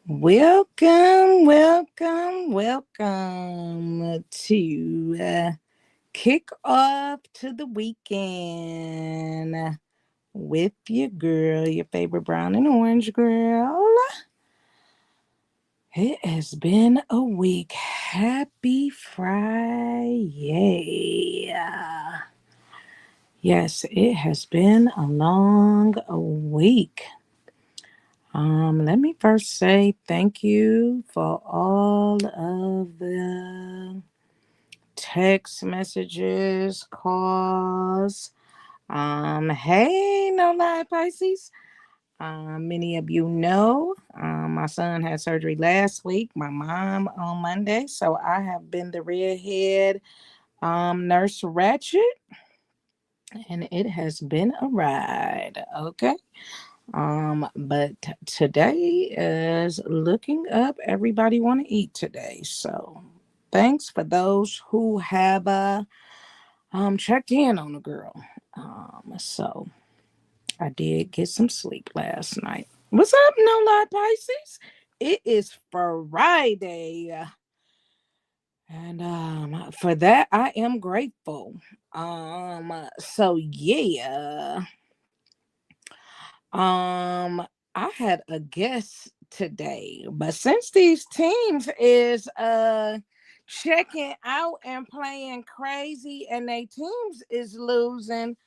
Welcome to kick off to the weekend with your girl, your favorite brown and orange girl. It has been a week. Happy Friday. Yes, it has been a long week. Let me first say thank you for all of the text messages, calls. Hey, no lie, Pisces. Many of you know, my son had surgery last week, my mom on Monday. So I have been the redhead nurse ratchet, and it has been a ride. Okay. But today is looking up. Everybody want to eat today. So thanks for those who have checked in on the girl. So I did get some sleep last night. What's up, no lie Pisces? It is Friday. And for that I am grateful. So yeah. Um I had a guest today, but since these teams is checking out and playing crazy and they teams is losing,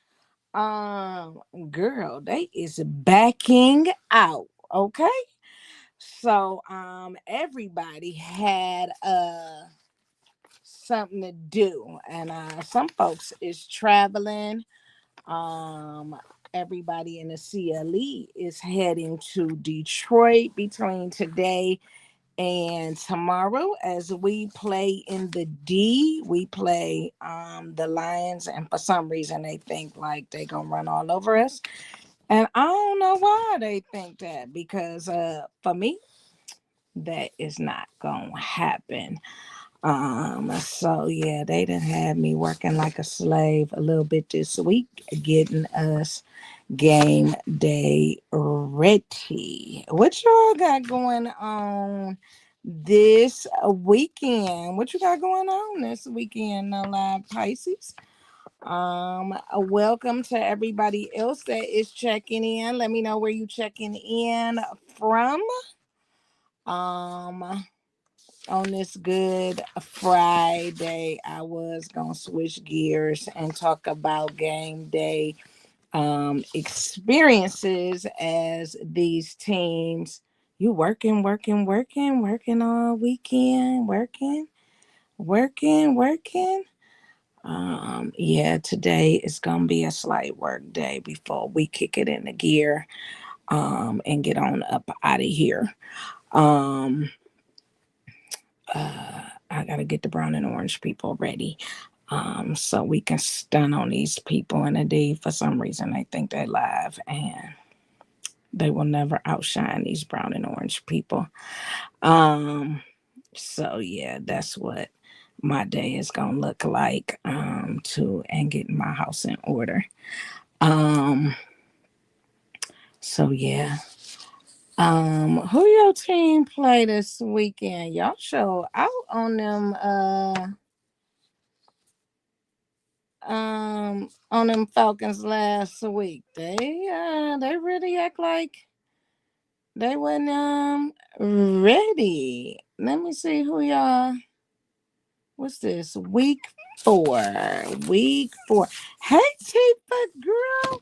um girl, they is backing out. Okay, so everybody had something to do, and some folks is traveling. um Everybody in the CLE is heading to Detroit between today and tomorrow as we play in the D. We play the Lions, and for some reason they think like they gonna run all over us, and I don't know why they think that, because for me that is not gonna happen. So yeah, they done had me working like a slave a little bit this week, getting us game day ready. What y'all got going on this weekend? What you got going on this weekend, no live Pisces? Welcome to everybody else that is checking in. Let me know where you checking in from. Um, on this good Friday, I was gonna switch gears and talk about game day experiences as these teams. You working all weekend, working. Yeah, today is gonna be a slight work day before we kick it into gear and get on up out of here. Um I gotta get the brown and orange people ready. So we can stun on these people. And indeed, for some reason they think they're live, and they will never outshine these brown and orange people. Um, so yeah, that's what my day is gonna look like. To and getting my house in order. Um, so yeah. Who your team play this weekend? Y'all show out on them Falcons last week. They really act like they wasn't ready. Let me see who y'all. What's this? Week 4. Week 4. Hey Tifa girl,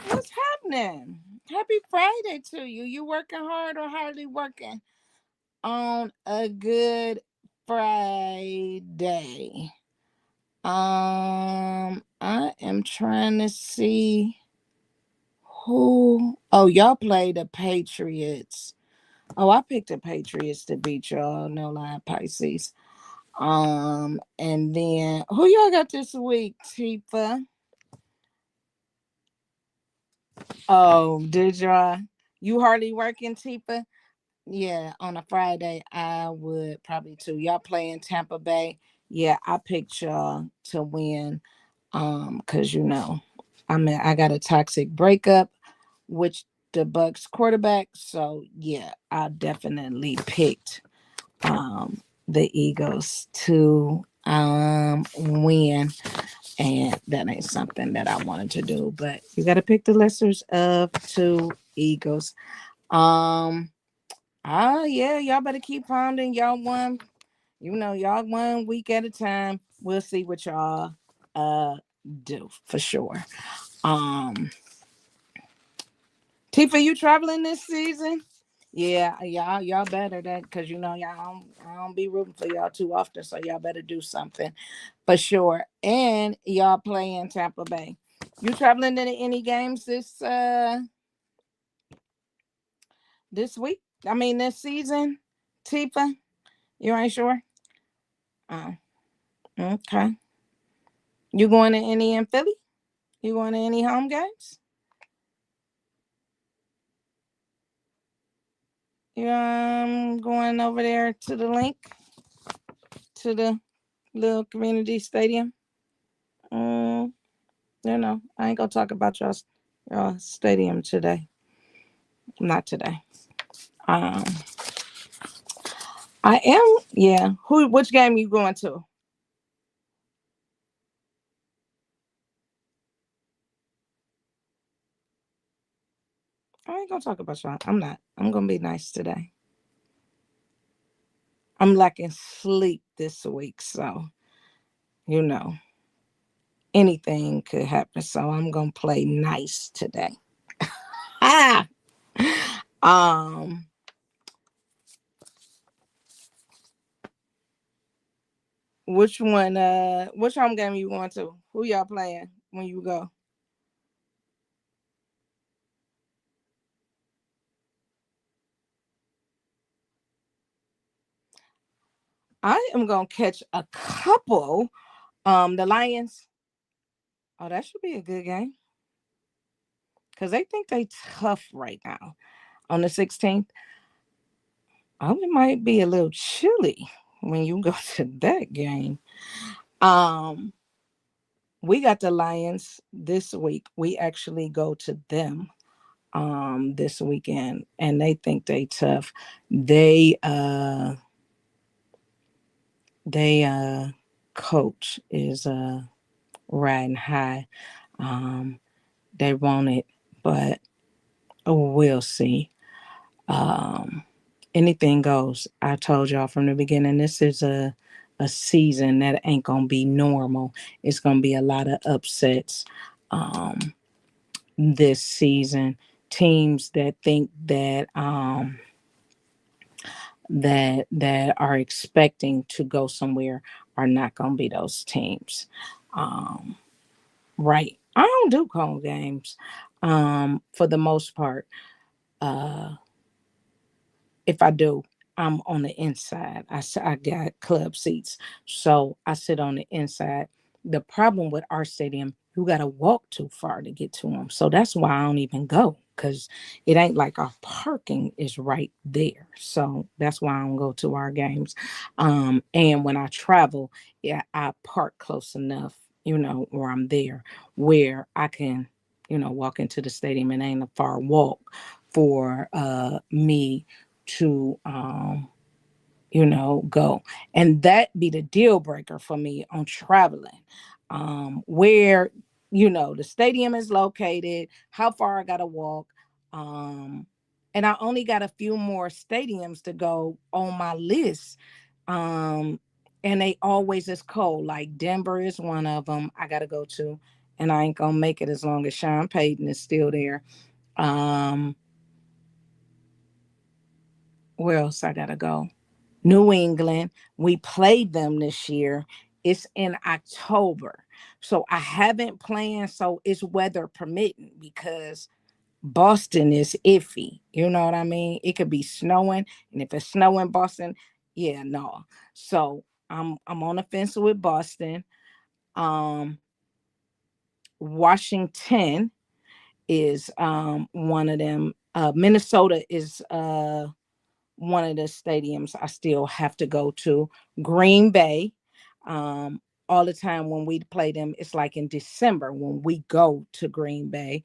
what's happening? Happy Friday to you. You working hard or hardly working on a good Friday? I am trying to see who. Oh, y'all play the Patriots. Oh, I picked the Patriots to beat y'all. No lie, Pisces. And then who y'all got this week, Tifa? Oh, did y'all? You hardly working, Tifa? Yeah, on a Friday, I would probably too. Y'all playing Tampa Bay. Yeah, I picked y'all to win. Cause I got a toxic breakup, which the Bucks quarterback. So yeah, I definitely picked the Eagles to win. And that ain't something that I wanted to do. But you gotta pick the lessers of two Eagles. Um yeah, y'all better keep pounding. Y'all won, y'all 1 week at a time. We'll see what y'all do for sure. Um Tifa, you traveling this season? Yeah, y'all better that because I don't be rooting for y'all too often, so y'all better do something for sure. And y'all play in Tampa Bay. You traveling to any games this week? I mean this season, Tifa? You ain't sure? Oh, okay. You going to any in Philly? You going to any home games? You going over there to the link to the little community stadium? Mm, I ain't gonna talk about y'all stadium today. Not today. Um, I am. Yeah. Which game you going to? I ain't gonna talk about y'all. I'm not. I'm gonna be nice today. I'm lacking sleep this week, so you know anything could happen. So I'm gonna play nice today. Ah. Um. Which one? Which home game you going to? Who y'all playing when you go? I am gonna catch a couple. The Lions. Oh, that should be a good game because they think they tough right now on the 16th. Oh, it might be a little chilly when you go to that game. Um, we got the Lions this week. We actually go to them this weekend, and they think they tough. They uh they coach is riding high. Um, they want it, but we'll see. Um, anything goes. I told y'all from the beginning, this is a season that ain't gonna be normal. It's gonna be a lot of upsets this season. Teams that think that are expecting to go somewhere are not gonna be those teams. Um, right. I don't do home games for the most part. Uh, if I do, I'm on the inside. I got club seats, so I sit on the inside. The problem with our stadium, you got to walk too far to get to them. So that's why I don't even go because it ain't like our parking is right there. So that's why I don't go to our games. And when I travel, yeah, I park close enough, where I'm there, where I can, walk into the stadium and ain't a far walk for me to go. And that be the deal breaker for me on traveling. Where, the stadium is located, how far I gotta walk. Um and I only got a few more stadiums to go on my list. Um and they always is cold. Like Denver is one of them I gotta go to. And I ain't gonna make it as long as Sean Payton is still there. Um where else I gotta go? New England. We played them this year. It's in October. So I haven't planned, so it's weather permitting because Boston is iffy. You know what I mean? It could be snowing. And if it's snowing Boston, yeah, no. So I'm on the fence with Boston. Um Washington is one of them. Minnesota is one of the stadiums I still have to go to. Green Bay. All the time when we play them, it's like in December when we go to Green Bay.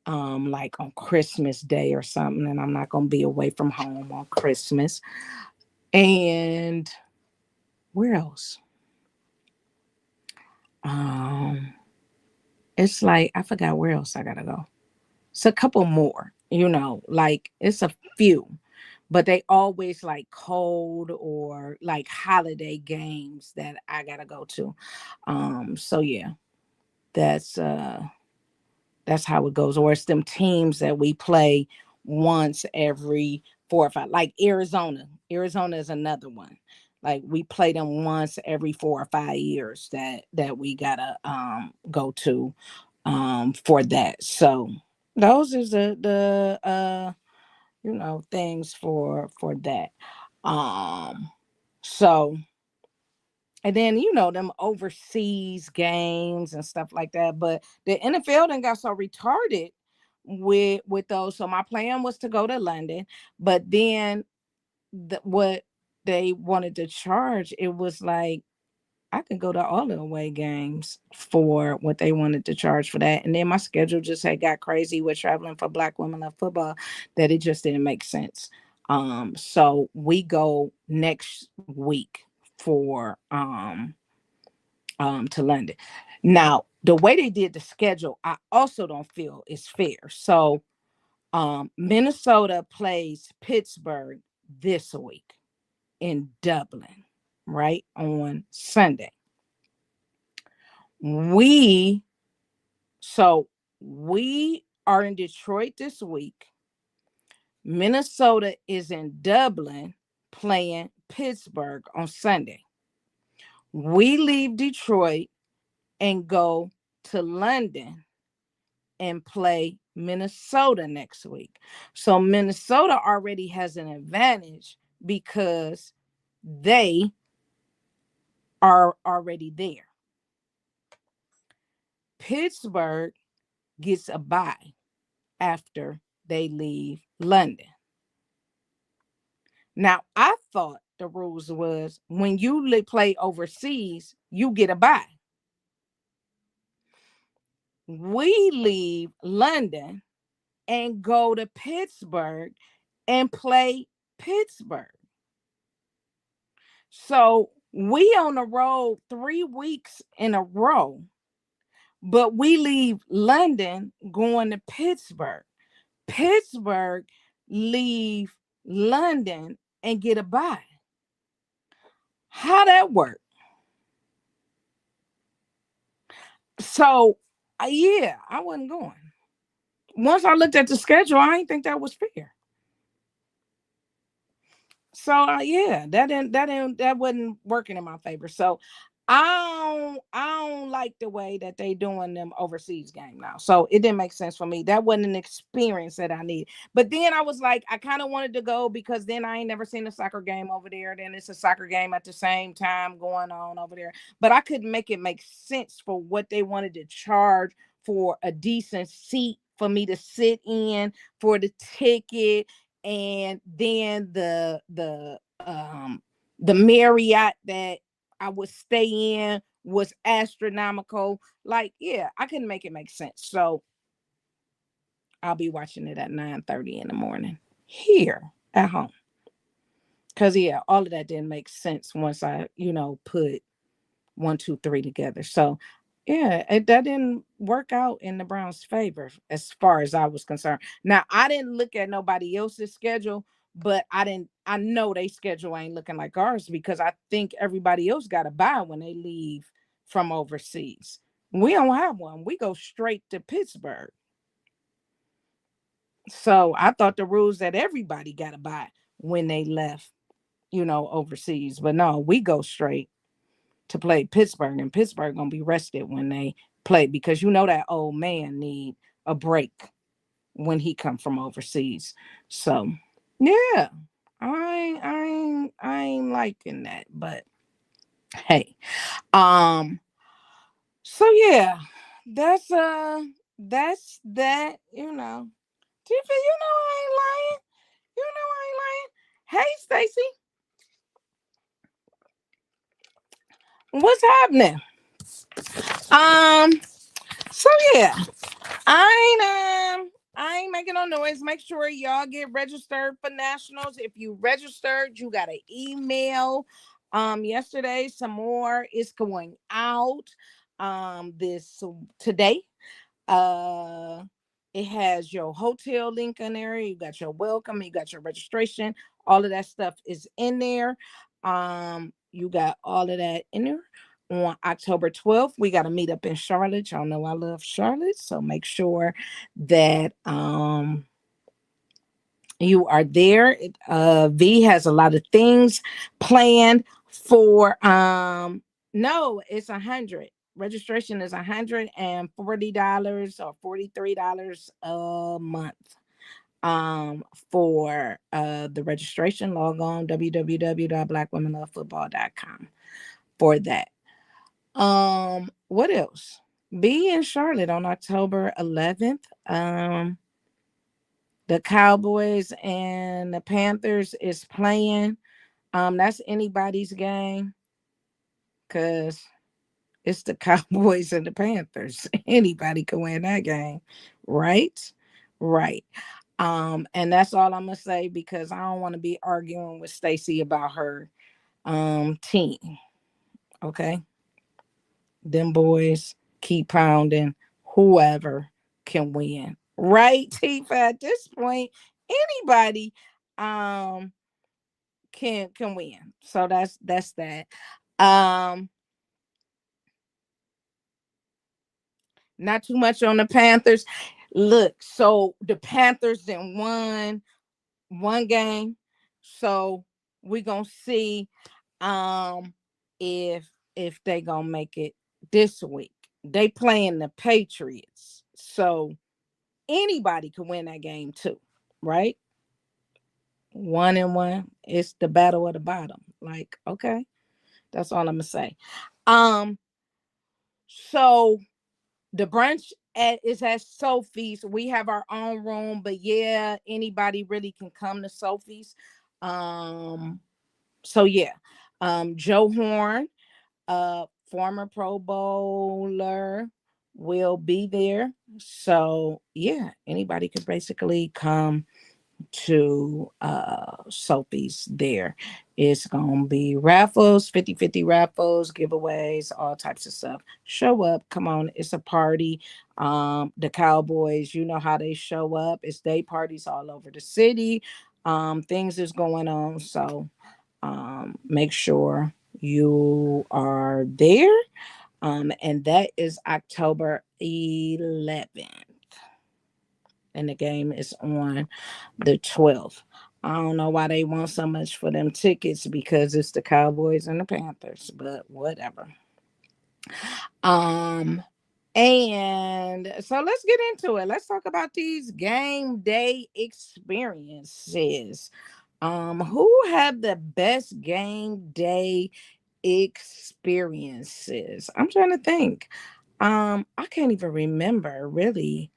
like on Christmas Day or something, and I'm not gonna be away from home on Christmas. And where else? Um, it's like I forgot where else I gotta go. It's a couple more, like it's a few, but they always like cold or like holiday games that I gotta go to. So yeah, that's that's how it goes. Or it's them teams that we play once every 4 or 5. Like Arizona. Arizona is another one. Like we play them once every 4 or 5 years that we gotta go to for that. So those is the things for that. Um so and then them overseas games and stuff like that. But the NFL then got so retarded with those. So my plan was to go to London, but then what they wanted to charge, it was like I could go to all the away games for what they wanted to charge for that. And then my schedule just had got crazy with traveling for Black Women Love Football that it just didn't make sense. So we go next week for to London. Now, the way they did the schedule, I also don't feel is fair. So Minnesota plays Pittsburgh this week in Dublin, right? On Sunday. We so we are in Detroit this week. Minnesota is in Dublin playing Pittsburgh on Sunday. We leave Detroit and go to London and play Minnesota next week. So Minnesota already has an advantage because they are already there. Pittsburgh gets a bye after they leave London. Now, I thought the rules was when you play overseas, you get a bye. We leave London and go to Pittsburgh and play Pittsburgh. So we on the road 3 weeks in a row, but we leave London going to Pittsburgh. Pittsburgh leave London and get a bye. How that work? So yeah, I wasn't going. Once I looked at the schedule, I didn't think that was fair. So yeah, that wasn't working in my favor. So I don't like the way that they doing them overseas game now. So it didn't make sense for me. That wasn't an experience that I need. But then I was like, I kind of wanted to go because then I ain't never seen a soccer game over there. Then it's a soccer game at the same time going on over there. But I couldn't make it make sense for what they wanted to charge for a decent seat for me to sit in, for the ticket, and then the Marriott that I would stay in was astronomical. Like, yeah, I couldn't make it make sense. So I'll be watching it at 9:30 in the morning here at home. Cause yeah, all of that didn't make sense once I, put 1, 2, 3 together. So yeah, that didn't work out in the Browns' favor as far as I was concerned. Now I didn't look at nobody else's schedule, but I know they schedule ain't looking like ours because I think everybody else got a bye when they leave from overseas. We don't have one. We go straight to Pittsburgh. So I thought the rules that everybody got a bye when they left, overseas. But no, we go straight to play Pittsburgh, and Pittsburgh gonna be rested when they play because that old man need a break when he come from overseas. So yeah, I ain't liking that, but hey, um, so yeah, that's that's that. Tiffany, I ain't lying. I ain't lying. Hey, Stacey, what's happening? Um, so yeah, I ain't I ain't making no noise. Make sure y'all get registered for nationals. If you registered, you got an email. Yesterday, some more is going out. This today. Uh, it has your hotel link in there. You got your welcome. You got your registration. All of that stuff is in there. You got all of that in there. On October 12th, we got to meet up in Charlotte. Y'all know I love Charlotte, so make sure that you are there. V has a lot of things planned for no, it's 100. Registration is $140 or $43 a month. For the registration, log on www.blackwomenlovefootball.com for that. What else? Be in Charlotte on October 11th. The Cowboys and the Panthers is playing. That's anybody's game because it's the Cowboys and the Panthers. Anybody can win that game, right? Right. And that's all I'm gonna say because I don't want to be arguing with Stacey about her team. Okay. Them boys keep pounding whoever can win. Right, Tifa? At this point, anybody um can win. So that's that. Um Not too much on the Panthers. Look, so the Panthers then won one game. So we gonna see um if they gonna make it this week. They playing the Patriots. So anybody can win that game too, right? 1-1. It's the battle of the bottom. Like, okay, that's all I'm gonna say. Um, so the brunch is at Sophie's. We have our own room, but yeah, anybody really can come to Sophie's. Um, so yeah, Joe Horn, former Pro Bowler, will be there. So yeah, anybody could basically come to Sophie's there. It's gonna be raffles, 50-50 raffles, giveaways, all types of stuff. Show up, come on, it's a party. The Cowboys, you know how they show up. It's day parties all over the city. Things is going on. So make sure you are there. And that is October 11th. And the game is on the 12th. I don't know why they want so much for them tickets because it's the Cowboys and the Panthers, but whatever. Um, and so let's get into it. Let's talk about these game day experiences. Who had the best game day experiences? I'm trying to think. I can't even remember really.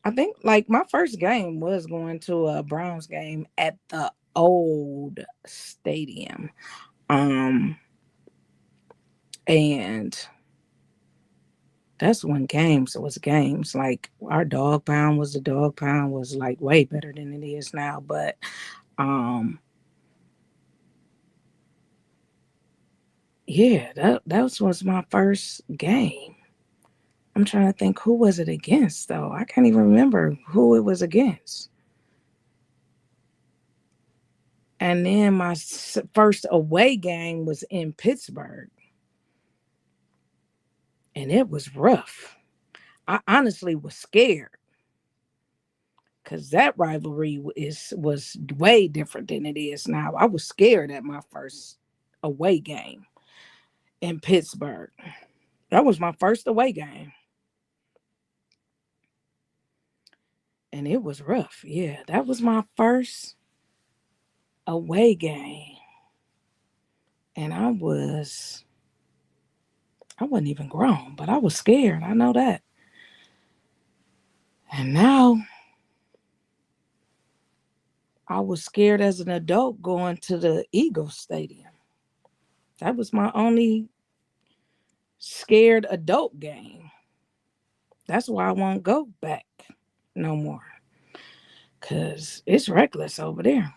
I think like my first game was going to a Browns game at the old stadium. Um and that's when games was games. Like our dog pound was the dog pound was like way better than it is now. But um yeah, that was my first game. I'm trying to think who was it against though. I can't even remember who it was against. And then my first away game was in Pittsburgh, and it was rough. I honestly was scared because that rivalry was way different than it is now. I was scared at my first away game in Pittsburgh. That was my first away game, and it was rough. Yeah, that was my first away game, and I wasn't even grown, but I was scared. I know that. And now I was scared as an adult going to the Eagles Stadium. That was my only scared adult game. That's why I won't go back no more. because it's reckless over there.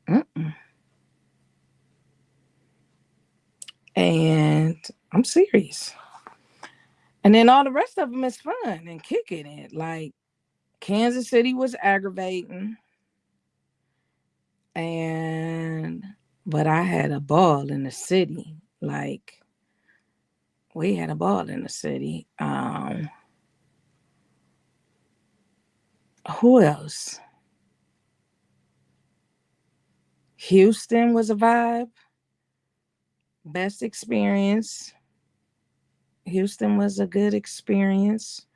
Mm-mm. And I'm serious. And then all the rest of them is fun and kicking it. Like Kansas City was aggravating, and but I had a ball in the city. Like we had a ball in the city. Who else? Houston was a vibe. Best experience. Houston was a good experience.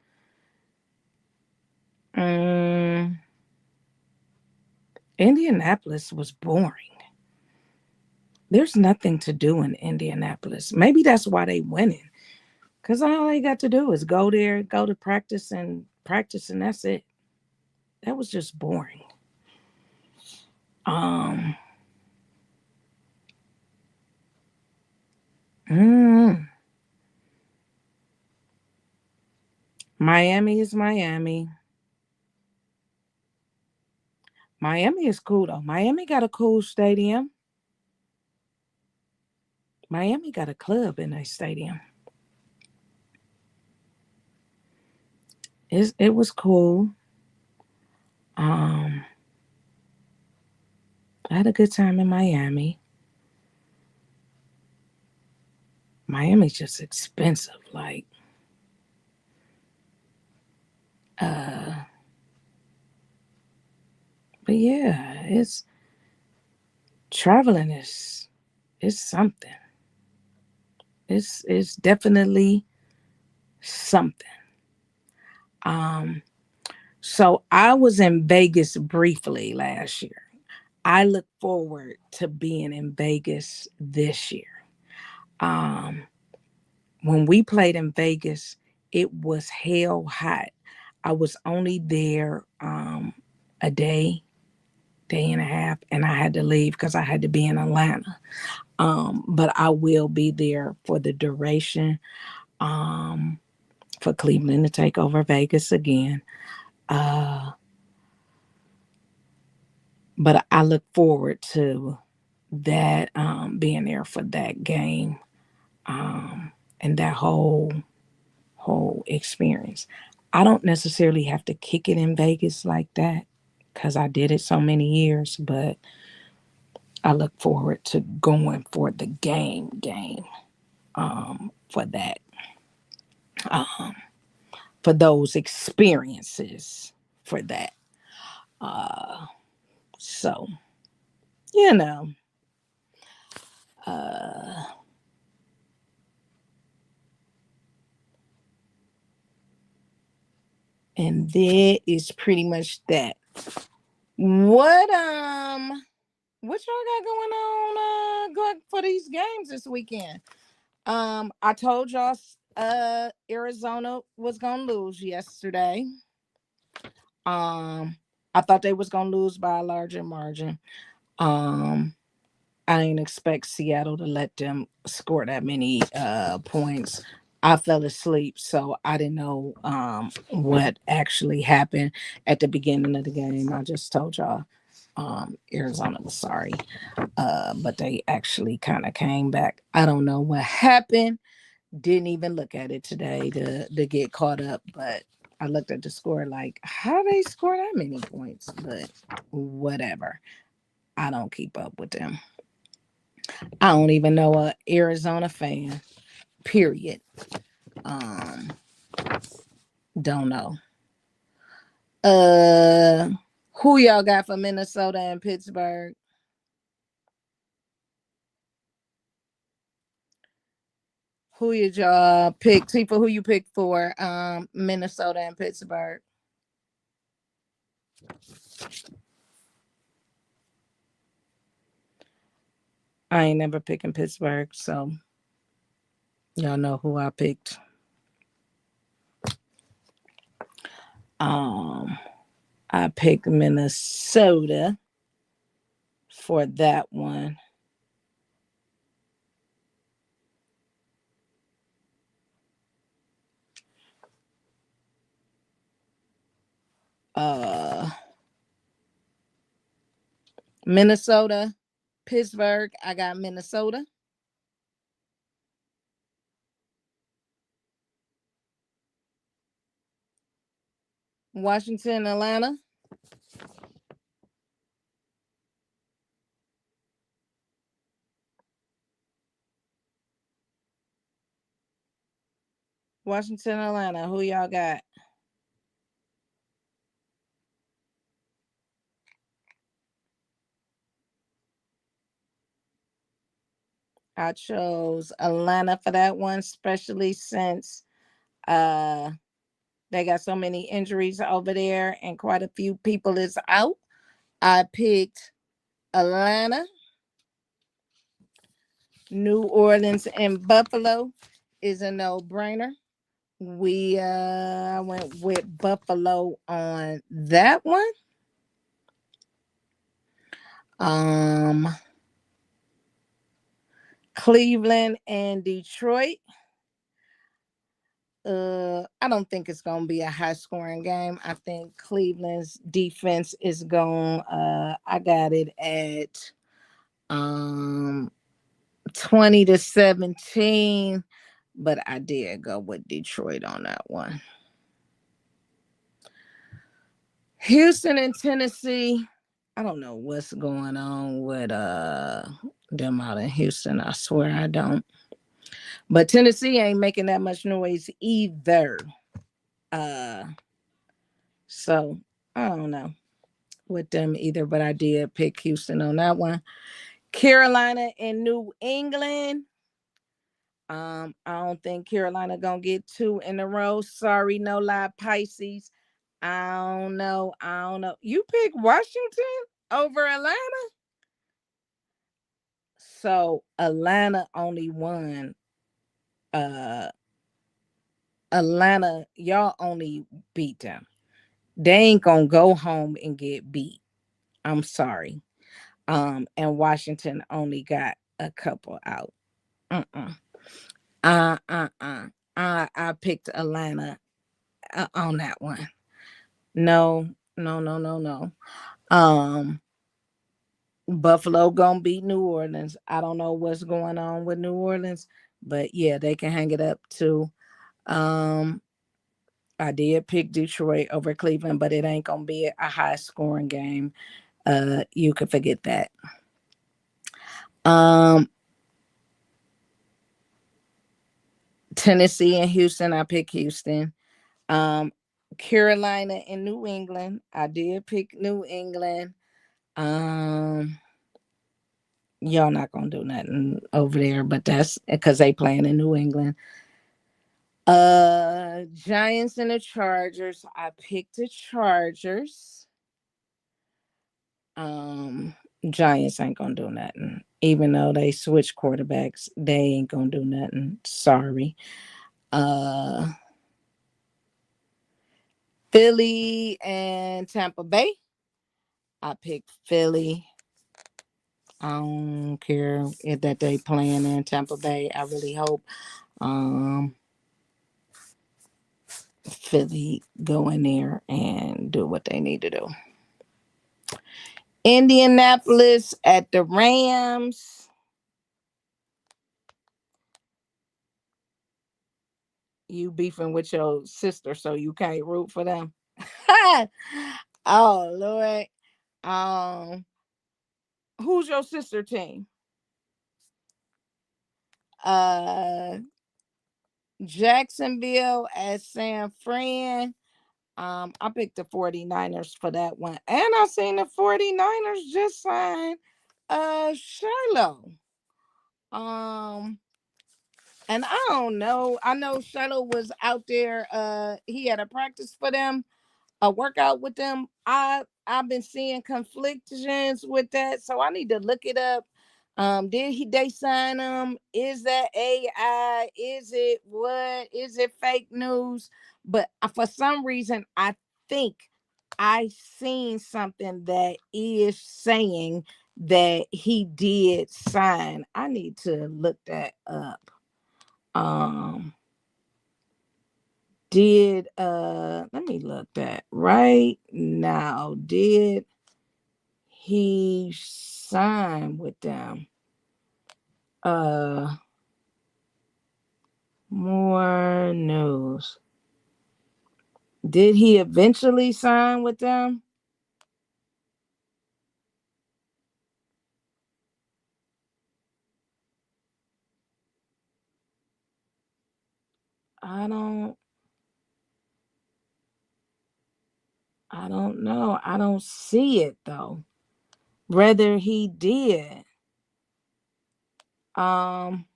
Um, Indianapolis was boring. There's nothing to do in Indianapolis. Maybe that's why they winning. Cause all they got to do is go there, go to practice, and that's it. That was just boring. Um, mm, Miami is Miami. Miami is cool though. Miami got a cool stadium. Miami got a club in their stadium. It was cool. Um, I had a good time in Miami. Miami's just expensive. Like, uh, but yeah, it's traveling is something. It's definitely something. Um, so I was in Vegas briefly last year. I look forward to being in Vegas this year. Um, when we played in Vegas, it was hell hot. I was only there a day and a half, and I had to leave because I had to be in Atlanta. But I will be there for the duration um, for Cleveland to take over Vegas again. Uh, but I look forward to that being there for that game and that whole experience. I don't necessarily have to kick it in Vegas like that because I did it so many years, but I look forward to going for the game for that, for those experiences for that. Uh, so, you know, uh, and that is pretty much that. What what y'all got going on going for these games this weekend? I told y'all Arizona was gonna lose yesterday. Um, I thought they was gonna lose by a larger margin. Um, I didn't expect Seattle to let them score that many points. I fell asleep, so I didn't know what actually happened at the beginning of the game. I just told y'all Arizona was sorry, but they actually kind of came back. I don't know what happened. Didn't even look at it today to get caught up, but I looked at the score like, how they score that many points? But whatever. I don't keep up with them. I don't even know a Arizona fan. Period. Um, don't know. Uh, who y'all got for Minnesota and Pittsburgh? Who y'all pick? Tifa, who you pick for Minnesota and Pittsburgh? I ain't never picking Pittsburgh, so y'all know who I picked. Um, I picked Minnesota for that one. Uh, Minnesota, Pittsburgh. I got Minnesota. Washington, Atlanta. Washington, Atlanta. Who y'all got? I chose Atlanta for that one, especially since uh they got so many injuries over there and quite a few people is out. I picked Atlanta, New Orleans, and Buffalo is a no-brainer. We went with Buffalo on that one. Um Cleveland and Detroit. I don't think it's gonna be a high scoring game. I think Cleveland's defense is going I got it at 20-17, but I did go with Detroit on that one. Houston and Tennessee. I don't know what's going on with them out in Houston. I swear I don't. But Tennessee ain't making that much noise either. Uh so I don't know with them either, but I did pick Houston on that one. Carolina and New England. I don't think Carolina gonna get two in a row. Sorry, no lie, Pisces. I don't know. I don't know. You pick Washington over Atlanta? So Atlanta only won. Uh Atlanta, y'all only beat them. They ain't gonna go home and get beat. I'm sorry. And Washington only got a couple out. Uh-uh. Uh uh uh. I picked Atlanta on that one. No, no, no, no, no. Um, Buffalo gonna beat New Orleans. I don't know what's going on with New Orleans, but yeah, they can hang it up too. Um, I did pick Detroit over Cleveland, but it ain't gonna be a high scoring game. You can forget that. Um, Tennessee and Houston, I pick Houston. Um, Carolina and New England, I did pick New England. Um, y'all not gonna do nothing over there, but that's because they playing in New England. Giants and the Chargers. I picked the Chargers. Um, Giants ain't gonna do nothing. Even though they switch quarterbacks, they ain't gonna do nothing. Sorry. Uh Philly and Tampa Bay. I picked Philly. I don't care if that they playing in Tampa Bay. I really hope um Philly go in there and do what they need to do. Indianapolis at the Rams. You beefing with your sister, so you can't root for them. Oh Lord. Um, who's your sister team? Uh, Jacksonville at San Fran. I picked the 49ers for that one. And I seen the 49ers just sign Shiloh. Um, and I don't know. I know Shiloh was out there. He had a practice for them, a workout with them. I've been seeing conflictions with that, so I need to look it up. Did they sign him? Is that AI? Is it what? Is it fake news? But for some reason, I think I seen something that is saying that he did sign. I need to look that up. Um, did let me look that right now. Did he signed with them. More news. Did he eventually sign with them? I don't I don't know. I don't see it though. Whether he did. Um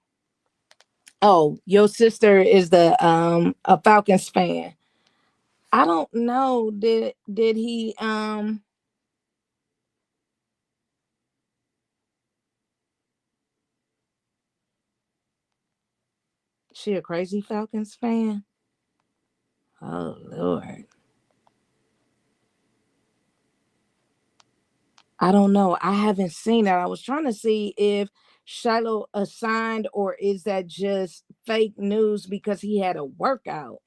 oh, your sister is the a Falcons fan. I don't know. Did he she a crazy Falcons fan? Oh Lord. I don't know. I haven't seen that. I was trying to see if Shiloh assigned or is that just fake news because he had a workout.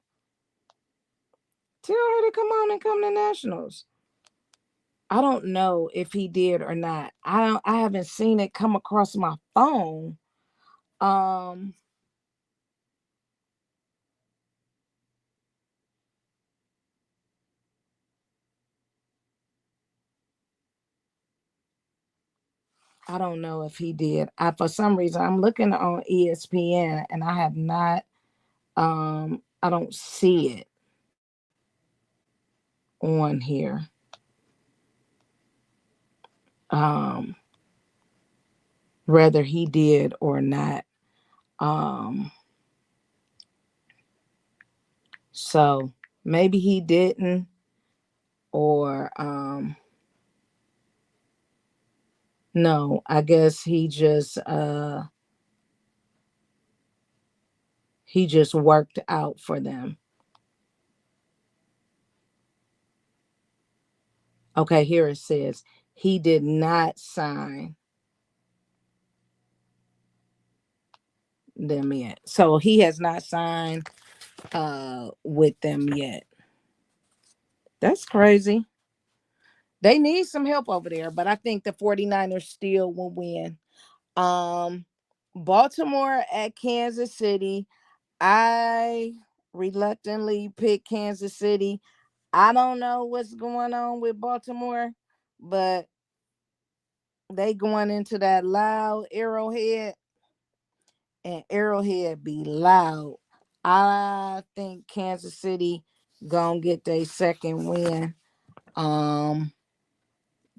Tell her to come on and come to nationals. I don't know if he did or not. I haven't seen it come across my phone. Um I don't know if he did. I for some reason I'm looking on ESPN and I have not I don't see it on here. Um Whether he did or not. Um so maybe he didn't or no, I guess he just worked out for them. Okay, here it says he did not sign them yet. So he has not signed with them yet. That's crazy. They need some help over there, but I think the 49ers still will win. Um Baltimore at Kansas City. I reluctantly picked Kansas City. I don't know what's going on with Baltimore, but they going into that loud Arrowhead and Arrowhead be loud. I think Kansas City gonna get their second win um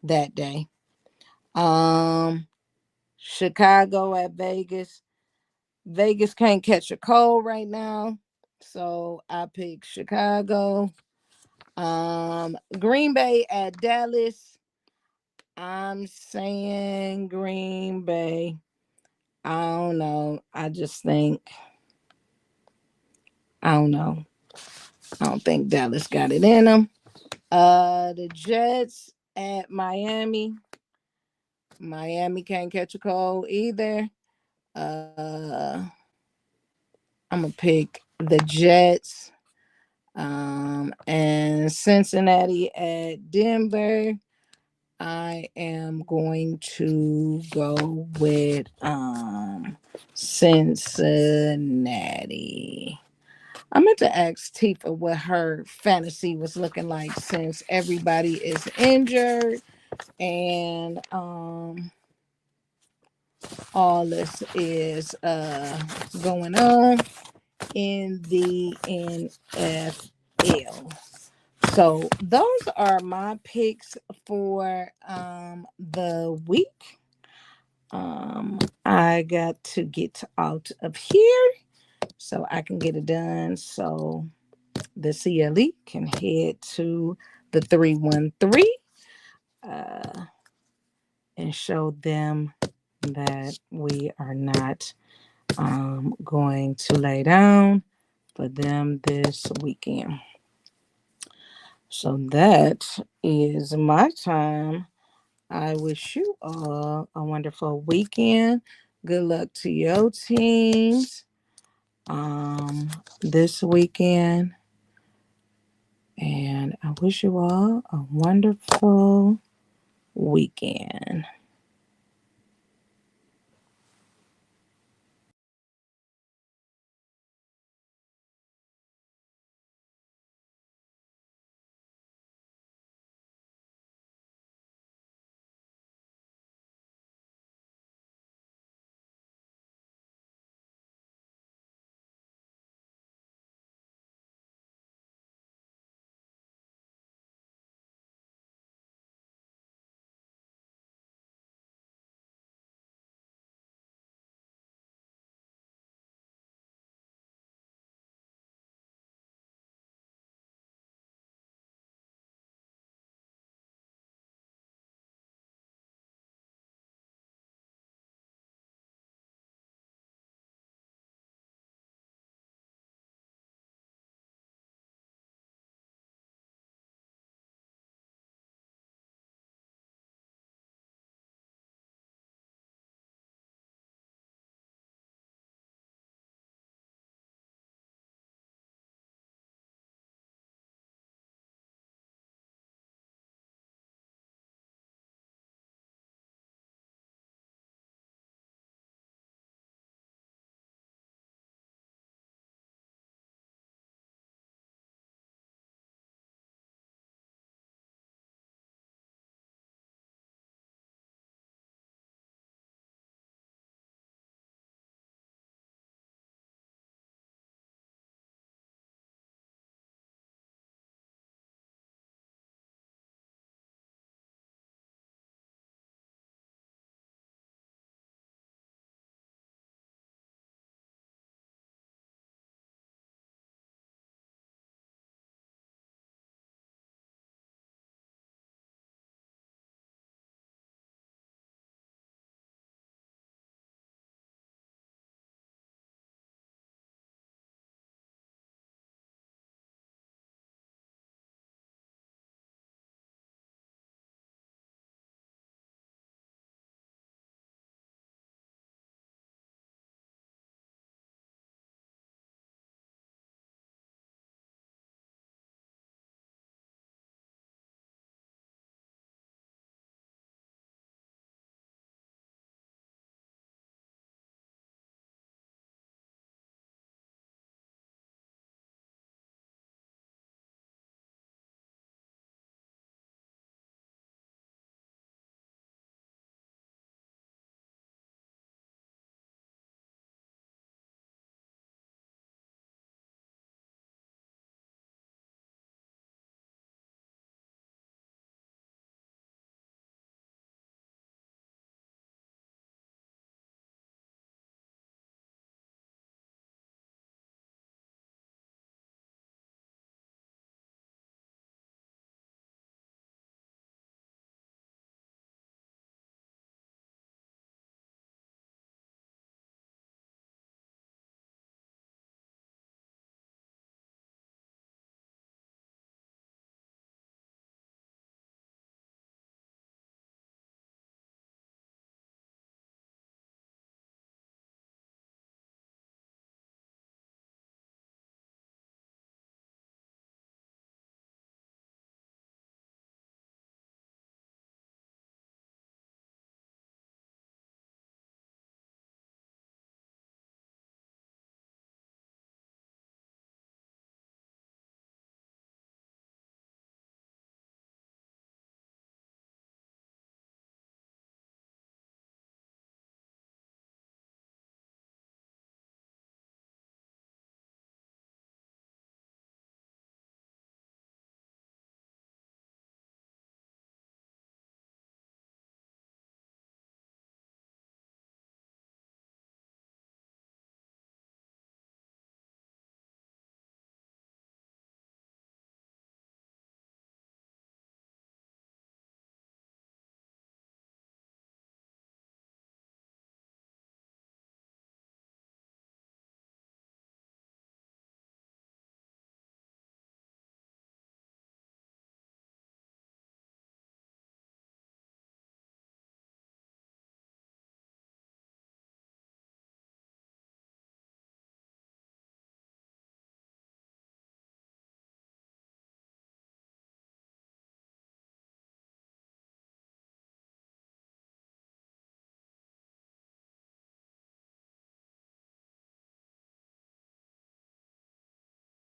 that day. Um Chicago at Vegas. Vegas can't catch a cold right now. So I pick Chicago. Green Bay at Dallas. I'm saying Green Bay. I don't know. I just think I don't know. I don't think Dallas got it in them. The Jets at Miami. Miami can't catch a cold either. I'm gonna pick the Jets. And Cincinnati at Denver. I am going to go with Cincinnati. I meant to ask Tifa what her fantasy was looking like since everybody is injured and all this is going on in the NFL. So those are my picks for the week. I got to get out of here so I can get it done. So the CLE can head to the 313 and show them that we are not going to lay down for them this weekend. So that is my time. I wish you all a wonderful weekend. Good luck to your teams this weekend. And I wish you all a wonderful weekend.